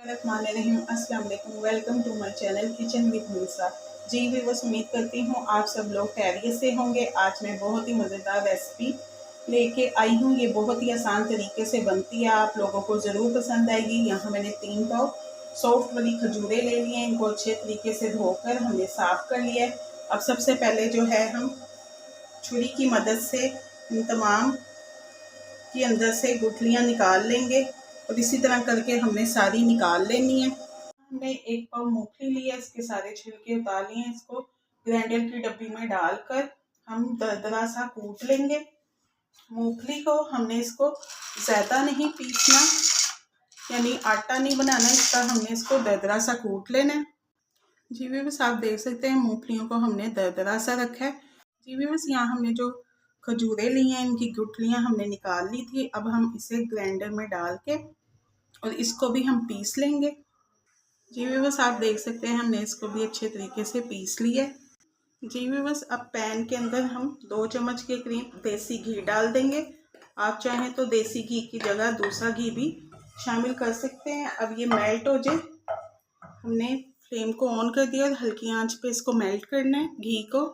बिस्मिल्लाहिर्रहमानिर्रहीम। अस्सलाम वालेकुम। Welcome to my channel kitchen with Munsa. जी व्यूअर्स, उम्मीद करती हूँ आप सब लोग खैरियत से होंगे। आज मैं बहुत ही मज़ेदार रेसिपी लेके आई हूँ। ये बहुत ही आसान तरीके से बनती है, आप लोगों को ज़रूर पसंद आएगी। यहाँ मैंने 3 पाव सॉफ्ट वाली खजूरें ले लिए हैं। इनको अच्छे तरीके से धोकर हमने साफ़ कर लिया है। अब सबसे पहले जो है हम छुरी की मदद से इन तमाम के अंदर से गुठलियाँ निकाल लेंगे और इसी तरह करके हमने सारी निकाल लेनी है। हमने 1 पाव मूंगफली लिया, इसके सारे छिलके उतार लिए। इसको ग्राइंडर की डब्बी में डालकर हम दरदरा सा कूट लेंगे। मूंगफली को हमने इसको ज़्यादा नहीं पीसना, यानी आटा नहीं बनाना इसका, हमने इसको दरदरा सा कूट लेना है। जी व्यूअर्स, आप देख सकते हैं मूंगफलियों को हमने दरदरा सा रखा है। जी व्यूअर्स, यहाँ हमने जो खजूरें ली हैं इनकी गुठलियाँ हमने निकाल ली थी। अब हम इसे ग्राइंडर में डाल के और इसको भी हम पीस लेंगे। जी व्यूअर्स, आप देख सकते हैं हमने इसको भी अच्छे तरीके से पीस लिया है। जी व्यूअर्स, अब पैन के अंदर हम 2 चम्मच के करीब देसी घी डाल देंगे। आप चाहें तो देसी घी की जगह दूसरा घी भी शामिल कर सकते हैं। अब ये मेल्ट हो जाए, हमने फ्लेम को ऑन कर दिया और हल्की आंच पे इसको मेल्ट करना है घी को।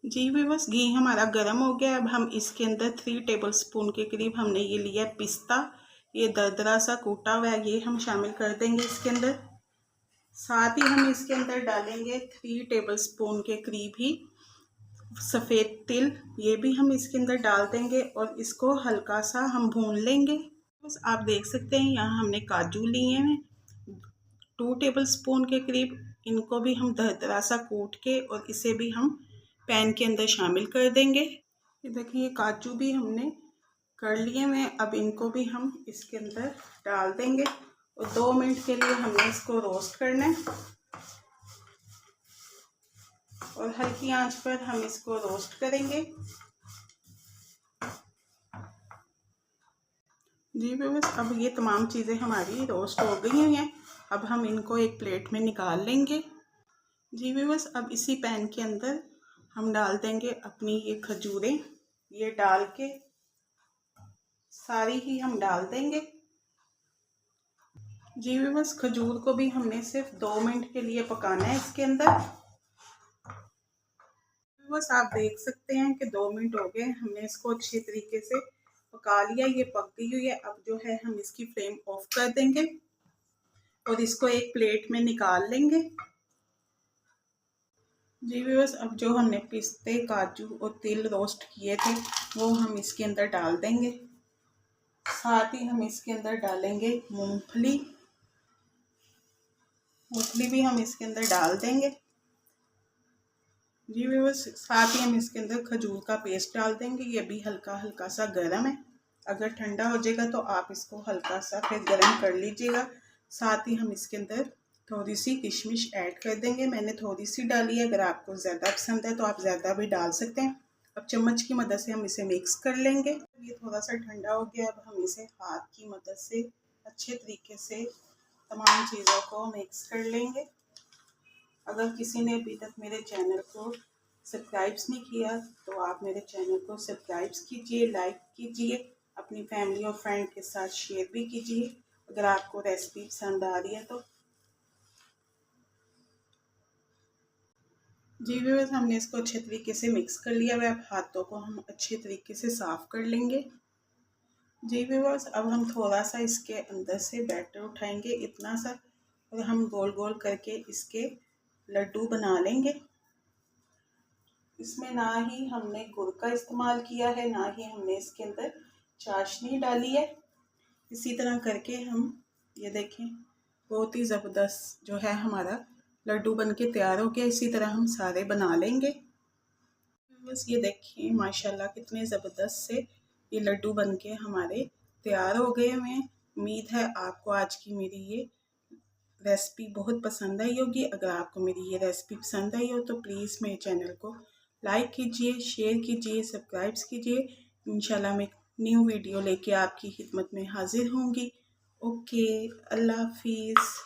जी व्यूअर्स, घी हमारा गर्म हो गया। अब हम इसके अंदर 3 टेबलस्पून के करीब हमने ये लिया है पिस्ता। ये दरदरा सा कूटा हुआ है, ये हम शामिल कर देंगे इसके अंदर। साथ ही हम इसके अंदर डालेंगे 3 टेबलस्पून के करीब ही सफ़ेद तिल, ये भी हम इसके अंदर डाल देंगे और इसको हल्का सा हम भून लेंगे। बस आप देख सकते हैं यहाँ हमने काजू लिए हैं 2 टेबलस्पून के करीब। इनको भी हम दरदरा सा कूट के और इसे भी हम पैन के अंदर शामिल कर देंगे। ये देखिए काजू भी हमने कर लिए हैं। अब इनको भी हम इसके अंदर डाल देंगे और 2 मिनट के लिए हमने इसको रोस्ट करना है और हल्की आंच पर हम इसको रोस्ट करेंगे। जी व्यूअर्स, अब ये तमाम चीज़ें हमारी रोस्ट हो गई हुई हैं। अब हम इनको एक प्लेट में निकाल लेंगे। जी व्यूअर्स, अब इसी पैन के अंदर हम डाल देंगे अपनी ये खजूरें। ये डाल के सारी ही हम डाल देंगे। जी व्यूअर्स, खजूर को भी हमने सिर्फ 2 मिनट के लिए पकाना है इसके अंदर। बस आप देख सकते हैं कि 2 मिनट हो गए, हमने इसको अच्छे तरीके से पका लिया। ये पक गई हुई है। अब जो है हम इसकी फ्लेम ऑफ कर देंगे और इसको एक प्लेट में निकाल लेंगे। जी व्यूअर्स, अब जो हमने पिस्ते, काजू और तिल रोस्ट किए थे वो हम इसके अंदर डाल देंगे। साथ ही हम इसके अंदर डालेंगे मूंगफली भी हम इसके अंदर डाल देंगे। जी व्यूअर्स, साथ ही हम इसके अंदर खजूर का पेस्ट डाल देंगे। ये भी हल्का हल्का सा गर्म है, अगर ठंडा हो जाएगा तो आप इसको हल्का सा फिर गर्म कर लीजिएगा। साथ ही हम इसके अंदर थोड़ी सी किशमिश ऐड कर देंगे। मैंने थोड़ी सी डाली है, अगर आपको ज़्यादा पसंद है तो आप ज़्यादा भी डाल सकते हैं। अब चम्मच की मदद से हम इसे मिक्स कर लेंगे। ये थोड़ा सा ठंडा हो गया। अब हम इसे हाथ की मदद से अच्छे तरीके से तमाम चीज़ों को मिक्स कर लेंगे। अगर किसी ने अभी तक मेरे चैनल को सब्सक्राइब नहीं किया तो आप मेरे चैनल को सब्सक्राइब कीजिए, लाइक कीजिए, अपनी फैमिली और फ्रेंड के साथ शेयर भी कीजिए अगर आपको रेसिपी पसंद आ रही है तो। जी व्यूअर्स, हमने इसको अच्छे तरीके से मिक्स कर लिया है। अब हाथों को हम अच्छे तरीके से साफ़ कर लेंगे। जी व्यूअर्स, अब हम थोड़ा सा इसके अंदर से बैटर उठाएंगे, इतना सा, और हम गोल गोल करके इसके लड्डू बना लेंगे। इसमें ना ही हमने गुड़ का इस्तेमाल किया है, ना ही हमने इसके अंदर चाशनी डाली है। इसी तरह करके हम ये देखें बहुत ही ज़बरदस्त जो है हमारा लड्डू बनके तैयार हो गया। इसी तरह हम सारे बना लेंगे। बस ये देखिए माशाल्लाह कितने ज़बरदस्त से ये लड्डू बनके हमारे तैयार हो गए हैं। उम्मीद है आपको आज की मेरी ये रेसिपी बहुत पसंद आई होगी। अगर आपको मेरी ये रेसिपी पसंद आई हो तो प्लीज़ मेरे चैनल को लाइक कीजिए, शेयर कीजिए, सब्सक्राइब कीजिए। इंशाल्लाह मैं न्यू वीडियो लेके आपकी खिदमत में हाजिर होंगी। ओके, अल्लाह हाफिज़।